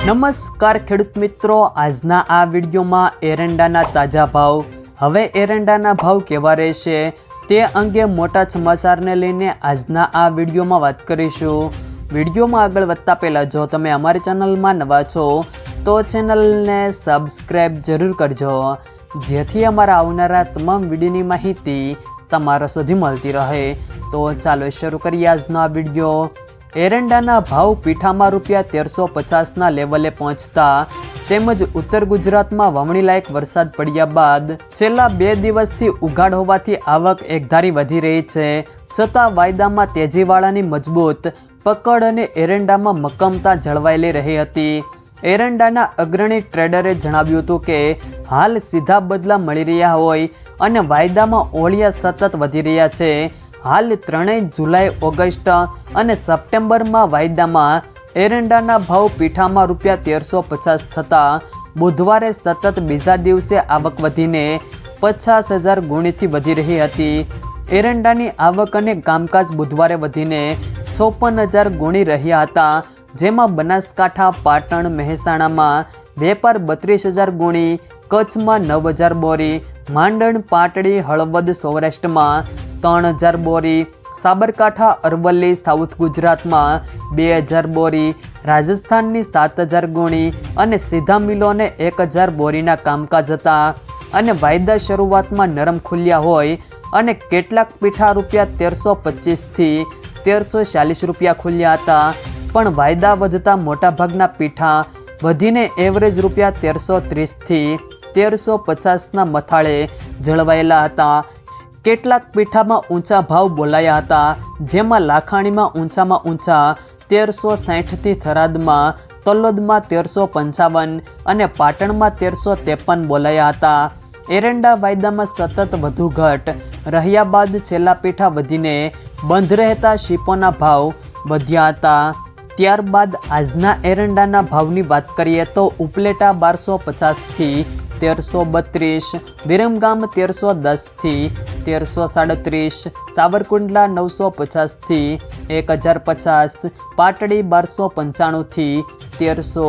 નમસ્કાર ખેડૂત મિત્રો, આજના આ વિડીયોમાં એરંડાના તાજા ભાવ, હવે એરંડાના ભાવ કેવા રહેશે તે અંગે મોટા સમાચારને લઈને આજના આ વિડીયોમાં વાત કરીશું। વિડીયોમાં આગળ વધતા પહેલાં જો તમે અમારી ચેનલમાં નવા છો તો ચેનલને સબસ્ક્રાઈબ જરૂર કરજો, જેથી અમારા આવનારા તમામ વિડીયોની માહિતી તમારા સુધી મળતી રહે। તો ચાલો શરૂ કરીએ આજનો આ વિડીયો। એરંડાના ભાવ પીઠામાં ₹1350ના લેવલે પહોંચતા તેમજ ઉત્તર ગુજરાતમાં વાવણી લાયક વરસાદ પડ્યા બાદ છેલ્લા 2 દિવસથી ઉઘાડ હોવાથી આવક એકધારી વધી રહી છે, છતાં વાયદામાં તેજીવાળાની મજબૂત પકડ અને એરંડામાં મક્કમતા જળવાયેલી રહી હતી। એરંડાના અગ્રણી ટ્રેડરે જણાવ્યું હતું કે હાલ સીધા બદલા મળી રહ્યા હોય અને વાયદામાં ઓળિયા સતત વધી રહ્યા છે। હાલ ત્રણેય જુલાઈ, ઓગસ્ટ અને સપ્ટેમ્બરમાં વાયદામાં એરંડાના ભાવ પીઠામાં ₹1350 થતાં બુધવારે સતત બીજા દિવસે આવક વધીને 50,000 ગુણીથી વધી રહી હતી। એરંડાની આવક અને કામકાજ બુધવારે વધીને 56,000 ગુણી રહ્યા હતા, જેમાં બનાસકાંઠા, પાટણ, મહેસાણામાં વેપાર 32,000 ગુણી, કચ્છમાં 9,000 બોરી, માંડણ, પાટડી, હળવદ, સૌરાષ્ટ્રમાં 3,000 બોરી, સાબરકાંઠા, અરવલ્લી, સાઉથ ગુજરાતમાં 2,000 બોરી, રાજસ્થાનની 7,000 ગુણી અને સીધા મિલોને 1,000 બોરીના કામકાજ હતા। અને વાયદા શરૂઆતમાં નરમ ખુલ્યા હોય અને કેટલાક પીઠા ₹1325થી ₹1340 ખુલ્યા હતા, પણ વાયદા વધતા મોટાભાગના પીઠા વધીને એવરેજ ₹1330થી ₹1350ના મથાળે જળવાયેલા હતા। કેટલાક પીઠામાં ઊંચા ભાવ બોલાયા હતા, જેમાં લાખાણીમાં ઊંચામાં ઊંચા 1360થી થરાદમાં, તલોદમાં 1355 અને પાટણમાં 1353 બોલાયા હતા। એરંડા વાયદામાં સતત વધુ ઘટ રહ્યા બાદ છેલ્લા પીઠા વધીને બંધ રહેતા શીપોના ભાવ વધ્યા હતા। ત્યારબાદ આજના એરંડાના ભાવની વાત કરીએ તો ઉપલેટા 1250થી 1332, વિરમગામ 1310થી 1337, સાવરકુંડલા 950થી 1050, પાટડી 1295થી 1300,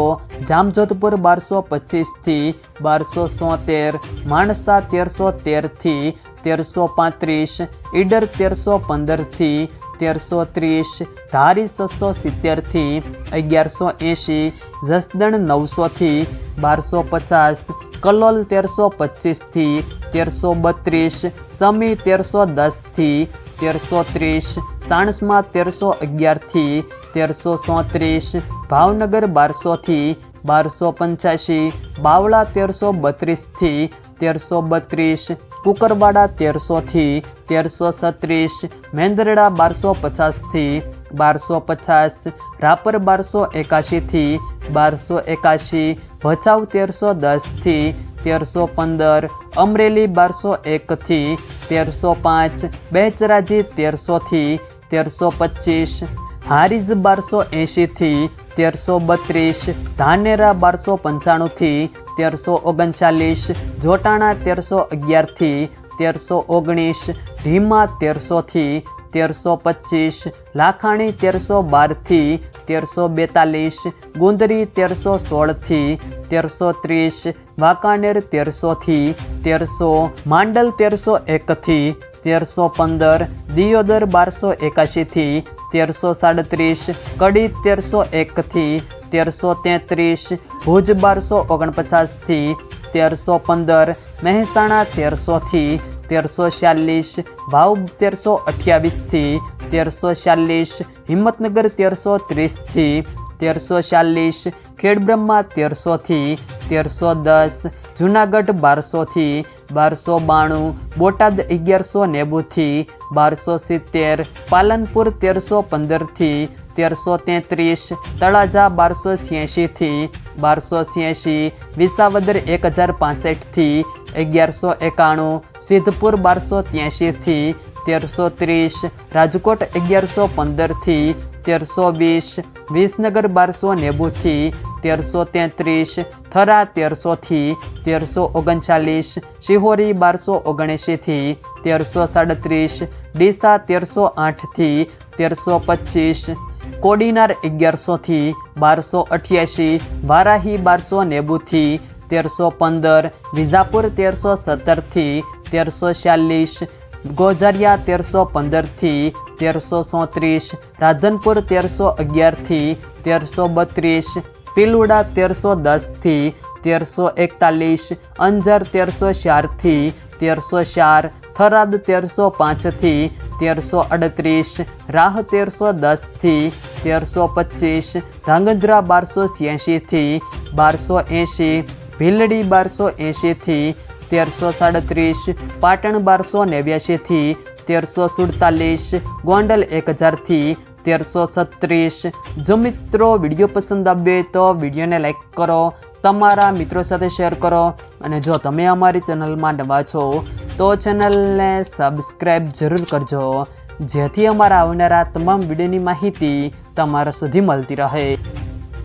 જામજોધપુર 1225થી 1273, માણસા 1313થી 1335, ઈડર 1315થી 1330, ધારી 670થી 1180, જસદણ 900થી 1250, કલોલ 1325થી 1332, સમી 1310થી 1330, સાણસમાં 1311થી 1337, ભાવનગર 1200થી 1285, બાવળા 1332થી 1332, કુકરવાડા 1300થી 1336, મેંદરડા 1250થી 1250, રાપર 1281થી 1281, ભચાઉ 1310થી 1315, અમરેલી 1201થી 1305, બેચરાજી 1300થી 1325, હારીજ 1280થી 1332, ધાનેરા 1295થી 1339, જોટાણા 1311થી 1319, ઢીમા 1300થી 1325, લાખાણી 1312થી 1342, ગુંદરી 1316થી 1330, વાંકાનેર 1300થી 1300, માંડલ 1301થી 1315, દિયોદર 1281થી 1337, કડી 1301થી 1333, ભુજ 1249થી 1315, મહેસાણા 1300થી 1346, વાવ 1328થી 1346, હિંમતનગર 1330થી 1340, ખેડબ્રહ્મા 1300થી 1310, જુનાગઢ 1200થી 1292, બોટાદ 1190થી 1270, પાલનપુર 1315થી 1333, તળાજા 1286થી 1286, વિસાવદર 1065થી 1191, સિદ્ધપુર 1283થી 1330, રાજકોટ 1115થી 1320, વિસનગર 1290થી 1333, થરા 1300થી 1339, શિહોરી 1279થી 1337, ડીસા 1308થી 1325, કોડીનાર 1100 થી 1288, વારાહી 1290 થી 1315, વિજાપુર 1317 થી 1346, ગોઝારિયા 1315 થી 1337, રાધનપુર 1311 થી 1332, પિલુડા 1310 થી 1341, અંજાર 1304 થી 1304, થરાદ 1305 થી 1338, રાહ 1310 થી 1325, ધાંગધ્રા 1286 થી 1280, ભીલડી 1280 થી 1337, પાટણ 1289 થી 1347, ગોંડલ 1000 થી 1336. જો મિત્રો વિડીયો પસંદ આવે તો વિડીયોને લાઈક કરો, તમારા મિત્રો સાથે શેર કરો, અને જો તમે અમારી ચેનલમાં નવા છો તો ચેનલને સબસ્ક્રાઈબ જરૂર કરજો, જેથી અમારા આવનારા તમામ વિડીયોની માહિતી તમારા સુધી મળતી રહે.